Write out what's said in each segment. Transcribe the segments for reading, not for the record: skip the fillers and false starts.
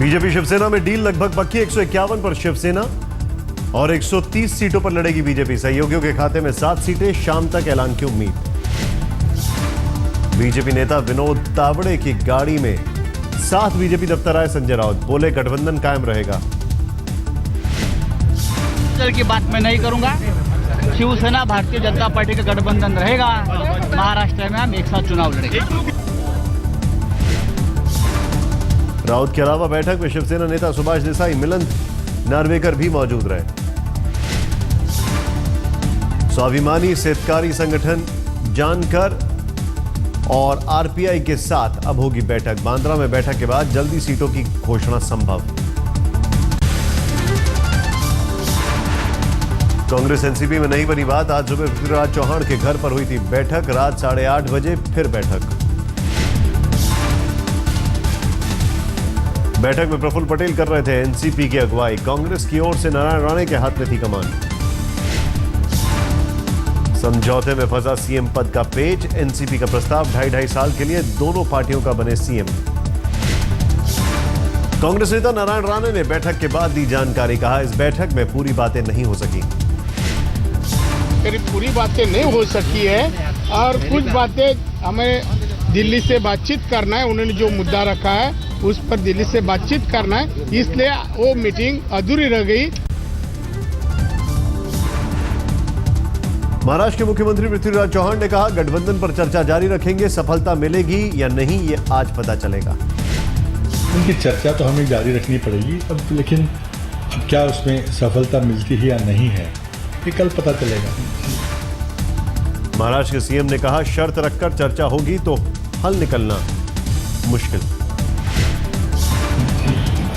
BJP Shiv Sena में deal लगभग पक्की। 151 पर शिवसेना और 130 सीटों पर लड़ेगी बीजेपी। सहयोगियों के खाते में 7 सीटें। शाम तक ऐलान की उम्मीद। बीजेपी नेता विनोद तावड़े की गाड़ी में साथ बीजेपी दफ्तर आए संजय राउत। बोले गठबंधन कायम रहेगा। की बात मैं नहीं करूंगा। शिवसेना भारतीय जनता पार्टी का गठबंधन रहेगा। महाराष्ट्र में हम एक साथ चुनाव लड़ेंगे। राउत के अलावा बैठक में शिवसेना नेता सुभाष देसाई, मिलन नार्वेकर भी मौजूद रहे। स्वाभिमानी हितकारी संगठन जानकर और आरपीआई के साथ अब होगी बैठक। बांद्रा में बैठक के बाद जल्दी सीटों की घोषणा संभव। कांग्रेस एनसीपी में नहीं बनी बात। आज सुबह पृथ्वीराज चौहान के घर पर हुई थी बैठक। रात 8:30 बजे फिर बैठक। बैठक में प्रफुल्ल पटेल कर रहे थे एनसीपी की अगुवाई। कांग्रेस की ओर से नारायण राणे के हाथ में थी कमान। समझौते में फंसा सीएम पद का पेच। एनसीपी का प्रस्ताव 2.5 साल के लिए दोनों पार्टियों का बने सीएम। कांग्रेस नेता नारायण राणे ने बैठक के बाद दी जानकारी। कहा इस बैठक में पूरी बातें नहीं हो सकी। करीब पूरी बातें नहीं हो सकी है और कुछ बातें हमें दिल्ली से बातचीत करना है। उन्होंने जो मुद्दा रखा है उस पर दिल्ली से बातचीत करना है, इसलिए वो मीटिंग अधूरी रह गई। महाराष्ट्र के मुख्यमंत्री पृथ्वीराज चौहान ने कहा गठबंधन पर चर्चा जारी रखेंगे। सफलता मिलेगी या नहीं ये आज पता चलेगा। उनकी चर्चा तो हमें जारी रखनी पड़ेगी अब, लेकिन अब क्या उसमें सफलता मिलती है या नहीं है ये कल पता चलेगा। महाराष्ट्र के सीएम ने कहा शर्त रखकर चर्चा होगी तो हल निकलना मुश्किल।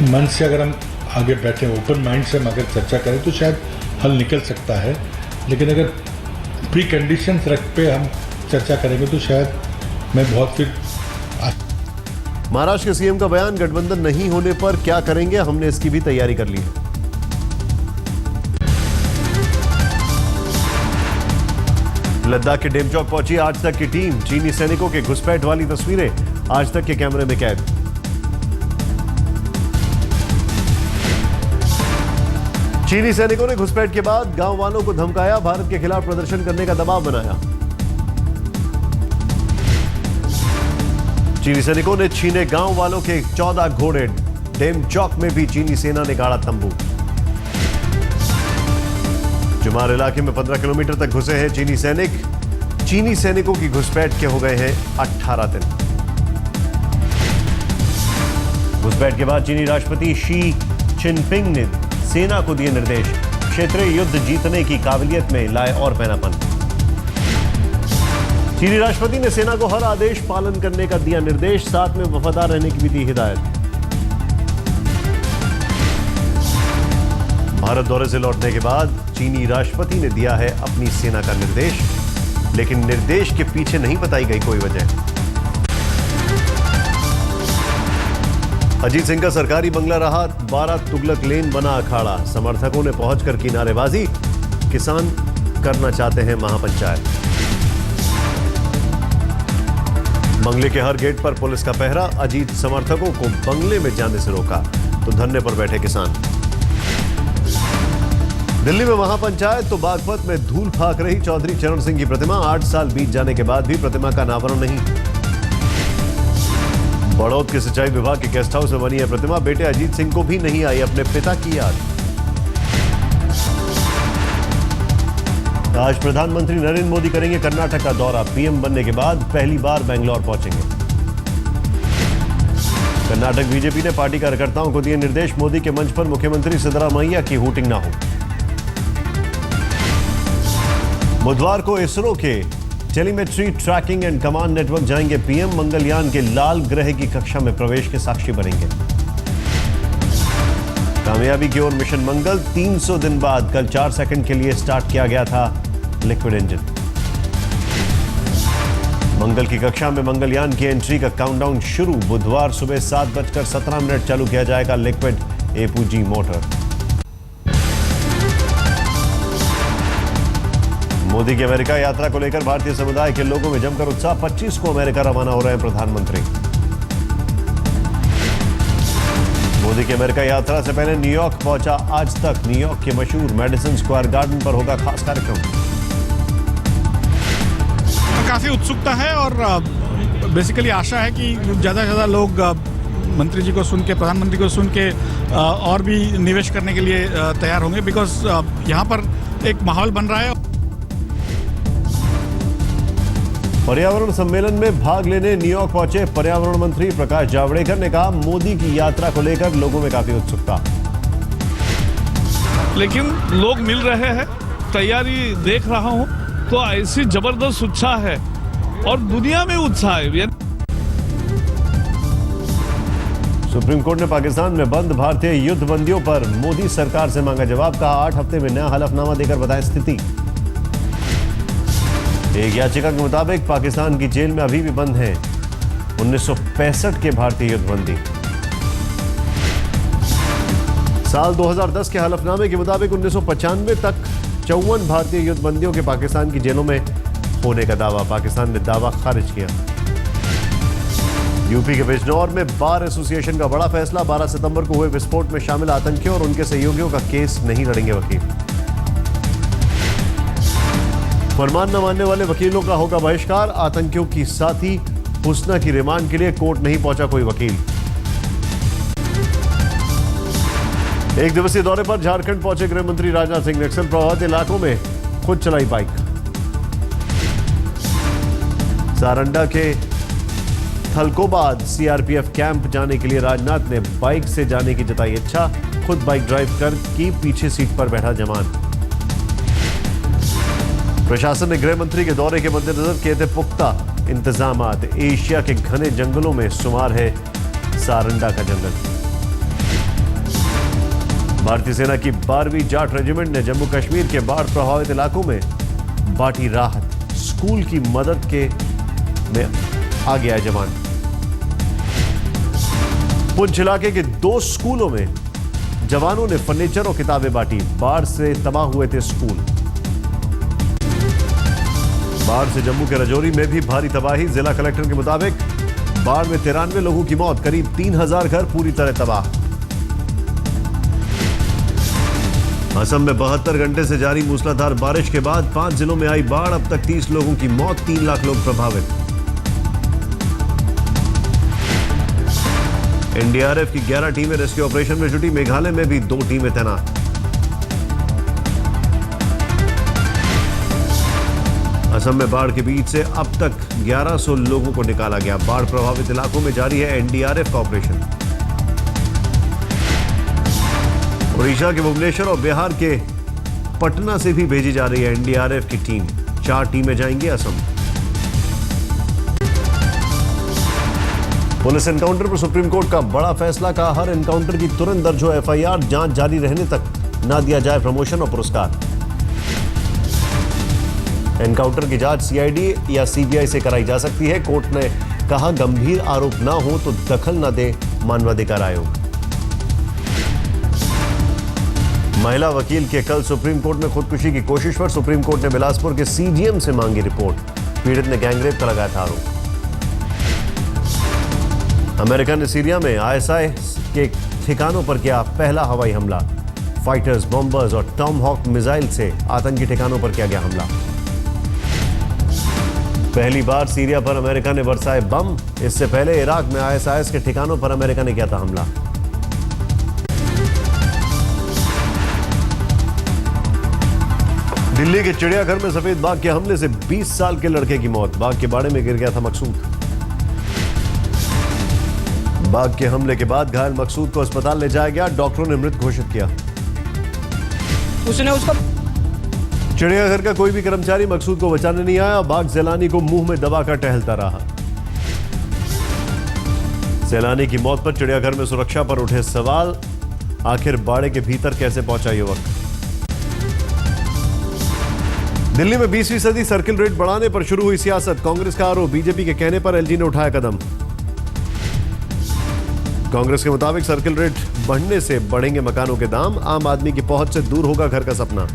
मन से अगर हम आगे बैठे ओपन माइंड से हम अगर चर्चा करें तो शायद हल निकल सकता है, लेकिन अगर प्री कंडीशंस रख पे हम चर्चा करेंगे तो शायद मैं बहुत फिर। महाराष्ट्र के सीएम का बयान गठबंधन नहीं होने पर क्या करेंगे, हमने इसकी भी तैयारी कर ली है। लद्दाख के डेमचौक पहुंची आज तक की टीम। चीनी सैनिकों के घुसपैठ वाली तस्वीरें आज तक के कैमरे में कैद। चीनी सैनिकों ने घुसपैठ के बाद गांव वालों को धमकाया, भारत के खिलाफ प्रदर्शन करने का दबाव बनाया। चीनी सैनिकों ने छीने गांव वालों के 14 घोड़े। डेमचौक में भी चीनी सेना ने गाड़ा तंबू। जुमार इलाके में 15 किलोमीटर तक घुसे हैं चीनी सैनिक। चीनी सैनिकों की घुसपैठ के हो गए हैं 18 दिन। घुसपैठ के बाद चीनी राष्ट्रपति शी चिनपिंग ने सेना को दिए निर्देश। क्षेत्रीय युद्ध जीतने की काबिलियत में लाए और पैनापन। चीनी राष्ट्रपति ने सेना को हर आदेश पालन करने का दिया निर्देश। साथ में वफादार रहने की भी दी हिदायत। भारत दौरे से लौटने के बाद चीनी राष्ट्रपति ने दिया है अपनी सेना का निर्देश, लेकिन निर्देश के पीछे नहीं बताई गई कोई वजह। अजीत सिंह का सरकारी बंगला रहा 12 तुगलक लेन बना अखाड़ा। समर्थकों ने पहुंचकर की नारेबाजी। किसान करना चाहते हैं महापंचायत। बंगले के हर गेट पर पुलिस का पहरा। अजीत समर्थकों को बंगले में जाने से रोका तो धरने पर बैठे किसान। दिल्ली में महापंचायत तो बागपत में धूल फाक रही चौधरी चरण सिंह की प्रतिमा। 8 साल बीत जाने के बाद भी प्रतिमा का अनावरण नहीं। बड़ौद के सिंचाई विभाग के गेस्ट हाउस में बनी है प्रतिमा। बेटे अजीत सिंह को भी नहीं आई अपने पिता की याद। आज प्रधानमंत्री नरेंद्र मोदी करेंगे कर्नाटक का दौरा। पीएम बनने के बाद पहली बार बेंगलोर पहुंचेंगे। कर्नाटक बीजेपी ने पार्टी कार्यकर्ताओं को दिए निर्देश। मोदी के मंच पर मुख्यमंत्री सिद्धरामैया की हूटिंग ना हो। बुधवार को इसरो के telemetry tracking and command network जाएंगे पीएम। मंगलयान के लाल ग्रह की कक्षा में प्रवेश के साक्षी बनेंगे। कामयाबी की ओर मिशन मंगल। 300 दिन बाद कल 4 सेकंड के लिए स्टार्ट किया गया था लिक्विड इंजन। मंगल की कक्षा में मंगलयान की एंट्री का काउंटडाउन शुरू। बुधवार सुबह 7:17 चालू किया जाएगा लिक्विड एपीजी मोटर। मोदी की अमेरिका यात्रा को लेकर भारतीय समुदाय के लोगों में जमकर उत्साह। 25 को अमेरिका रवाना हो रहे हैं प्रधानमंत्री। मोदी की अमेरिका यात्रा से पहले न्यूयॉर्क पहुंचा आज तक। न्यूयॉर्क के मशहूर मेडिसन स्क्वायर गार्डन पर होगा खास कार्यक्रम। काफी उत्सुकता है और बेसिकली आशा है कि ज़्यादा से ज़्यादा लोग मंत्री जी को सुन के, प्रधानमंत्री को सुन के और भी निवेश करने के लिए तैयार होंगे, बिकॉज यहाँ पर एक माहौल बन रहा है। पर्यावरण सम्मेलन में भाग लेने न्यूयॉर्क पहुंचे पर्यावरण मंत्री प्रकाश जावड़ेकर ने कहा, मोदी की यात्रा को लेकर लोगों में काफी उत्सुकता। लेकिन लोग मिल रहे हैं, तैयारी देख रहा हूं तो ऐसी जबरदस्त उत्साह है और दुनिया में उत्साह है। सुप्रीम कोर्ट ने पाकिस्तान में बंद भारतीय युद्ध बंदियों पर मोदी सरकार से मांगा जवाब। कहा 8 हफ्ते में नया हलफनामा देकर बताएं स्थिति। एक याचिका के मुताबिक पाकिस्तान की जेल में अभी भी बंद हैं 1965 के भारतीय युद्धबंदी। साल 2010 के हलफनामे के मुताबिक 1995 तक 54 भारतीय युद्धबंदियों के पाकिस्तान की जेलों में होने का दावा। पाकिस्तान ने दावा खारिज किया। यूपी के बिजनौर में बार एसोसिएशन का बड़ा फैसला। 12 सितंबर को हुए विस्फोट में शामिल आतंकियों और उनके सहयोगियों का केस नहीं लड़ेंगे वकील। फरमान न मानने वाले वकीलों का होगा बहिष्कार। आतंकियों की साथी हुस्ना की रिमांड के लिए कोर्ट नहीं पहुंचा कोई वकील। एक दिवसीय दौरे पर झारखंड पहुंचे गृह मंत्री राजनाथ सिंह। नक्सल प्रभावित इलाकों में खुद चलाई बाइक। सारंडा के थलकोबाद सीआरपीएफ कैंप जाने के लिए राजनाथ ने बाइक से जाने की जताई इच्छा। खुद बाइक ड्राइव कर की पीछे सीट पर बैठा जवान। प्रशासन ने गृह मंत्री के दौरे के मद्देनजर किए थे पुख्ता इंतजाम। एशिया के घने जंगलों में शुमार है सारंडा का जंगल। भारतीय सेना की 12वीं जाट रेजिमेंट ने जम्मू कश्मीर के बाढ़ प्रभावित इलाकों में बांटी राहत। स्कूल की मदद के में आ गया है जवान। पुंछ इलाके के 2 स्कूलों में जवानों ने फर्नीचर और किताबें बांटी। बाढ़ से तबाह हुए थे स्कूल। बाढ़ से जम्मू के राजौरी में भी भारी तबाही। जिला कलेक्टर के मुताबिक बाढ़ में 93 लोगों की मौत। करीब 3000 घर पूरी तरह तबाह। असम में 72 घंटे से जारी मूसलाधार बारिश के बाद 5 जिलों में आई बाढ़। अब तक 30 लोगों की मौत, 3 लाख लोग प्रभावित। एनडीआरएफ की 11 टीमें रेस्क्यू ऑपरेशन में जुटी। मेघालय में भी 2 टीमें तैनात। असम में बाढ़ के बीच से अब तक 1100 लोगों को निकाला गया। बाढ़ प्रभावित इलाकों में जारी है एनडीआरएफ का ऑपरेशन। ओडिशा के भुवनेश्वर और बिहार के पटना से भी भेजी जा रही है एनडीआरएफ की टीम। 4 टीमें जाएंगी असम। पुलिस एनकाउंटर पर सुप्रीम कोर्ट का बड़ा फैसला। कहा हर एनकाउंटर की तुरंत दर्ज हो एफआईआर। जांच जारी रहने तक ना दिया जाए प्रमोशन और पुरस्कार। एनकाउंटर की जांच सीआईडी या सीबीआई से कराई जा सकती है। कोर्ट ने कहा गंभीर आरोप ना हो तो दखल न दे मानवाधिकार आयोग। महिला वकील के कल सुप्रीम कोर्ट में खुदकुशी की कोशिश पर सुप्रीम कोर्ट ने बिलासपुर के सीजीएम से मांगी रिपोर्ट। पीड़ित ने गैंगरेप का लगाया था आरोप। अमेरिका ने सीरिया में आईएसआई के ठिकानों पर किया पहला हवाई हमला। फाइटर्स, बॉम्बर्स और टॉम हॉक मिसाइल से आतंकी ठिकानों पर किया गया हमला। पहली बार सीरिया पर अमेरिका ने बरसाए बम। इससे पहले इराक में आईएसआईएस के ठिकानों पर अमेरिका ने किया था हमला। दिल्ली के चिड़ियाघर में सफेद बाघ के हमले से 20 साल के लड़के की मौत। बाघ के बाड़े में गिर गया था मकसूद। बाघ के हमले के बाद घायल मकसूद को अस्पताल ले जाया गया। डॉक्टरों ने मृत घोषित किया। उसने उसको चिड़ियाघर का कोई भी कर्मचारी मकसूद को बचाने नहीं आया। बाघ सैलानी को मुंह में दबाकर टहलता रहा। सैलानी की मौत पर चिड़ियाघर में सुरक्षा पर उठे सवाल। आखिर बाड़े के भीतर कैसे पहुंचा युवक? दिल्ली में 20वीं सदी सर्किल रेट बढ़ाने पर शुरू हुई सियासत। कांग्रेस का आरोप, बीजेपी के कहने पर एलजी ने उठाया कदम। कांग्रेस के मुताबिक सर्किल रेट बढ़ने से बढ़ेंगे मकानों के दाम। आम आदमी की पहुंच से दूर होगा घर का सपना।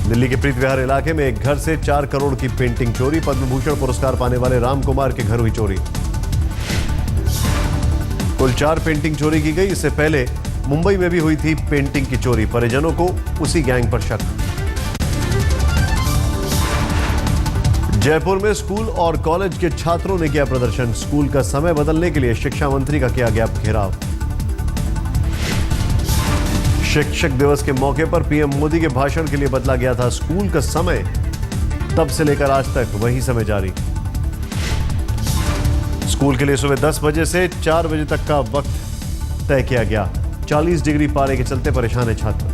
दिल्ली के प्रीत विहार इलाके में एक घर से 4 करोड़ की पेंटिंग चोरी। पद्म भूषण पुरस्कार पाने वाले राम कुमार के घर हुई चोरी। कुल 4 पेंटिंग चोरी की गई। इससे पहले मुंबई में भी हुई थी पेंटिंग की चोरी। परिजनों को उसी गैंग पर शक। जयपुर में स्कूल और कॉलेज के छात्रों ने किया प्रदर्शन। स्कूल का समय बदलने के लिए शिक्षा मंत्री का किया गया घेराव। शिक्षक दिवस के मौके पर पीएम मोदी के भाषण के लिए बदला गया था स्कूल का समय। तब से लेकर आज तक वही समय जारी। स्कूल के लिए सुबह 10 बजे से 4 बजे तक का वक्त तय किया गया। 40 डिग्री पारे के चलते परेशान है छात्र।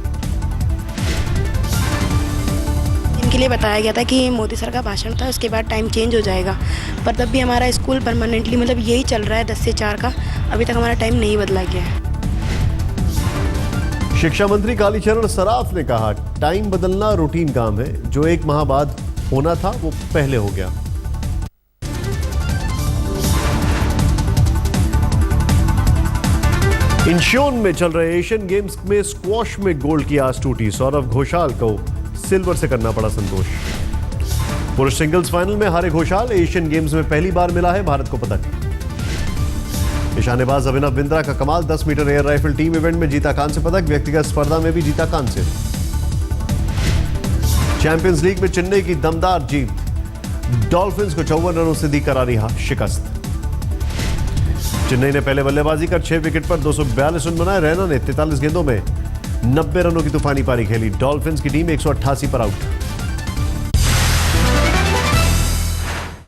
इनके लिए बताया गया था कि मोदी सर का भाषण था, उसके बाद टाइम चेंज हो जाएगा, पर तब भी हमारा स्कूल परमानेंटली मतलब यही चल रहा है 10 से 4 का। अभी तक हमारा टाइम नहीं बदला गया है। शिक्षा मंत्री कालीचरण सराफ ने कहा, टाइम बदलना रूटीन काम है। जो 1 माह बाद होना था वो पहले हो गया। इंशियोन में चल रहे एशियन गेम्स में स्क्वॉश में गोल्ड की आस टूटी। सौरव घोषाल को सिल्वर से करना पड़ा संतोष। पुरुष सिंगल्स फाइनल में हारे घोषाल। एशियन गेम्स में पहली बार मिला है भारत को पदक। निशानेबाज अभिनव बिंद्रा का कमाल। 10 metre air rifle team event में जीता कांस्य पदक। व्यक्तिगत स्पर्धा में भी जीता कांस्य। चैंपियंस लीग में चेन्नई की दमदार जीत। डॉल्फिन्स को 54 रनों से दी करारी शिकस्त। चेन्नई ने पहले बल्लेबाजी कर 6 विकेट पर 242 रन बनाए। रैना ने 43 गेंदों में 90 रनों की तूफानी पारी खेली। डॉल्फिन्स की टीम 188 पर आउट।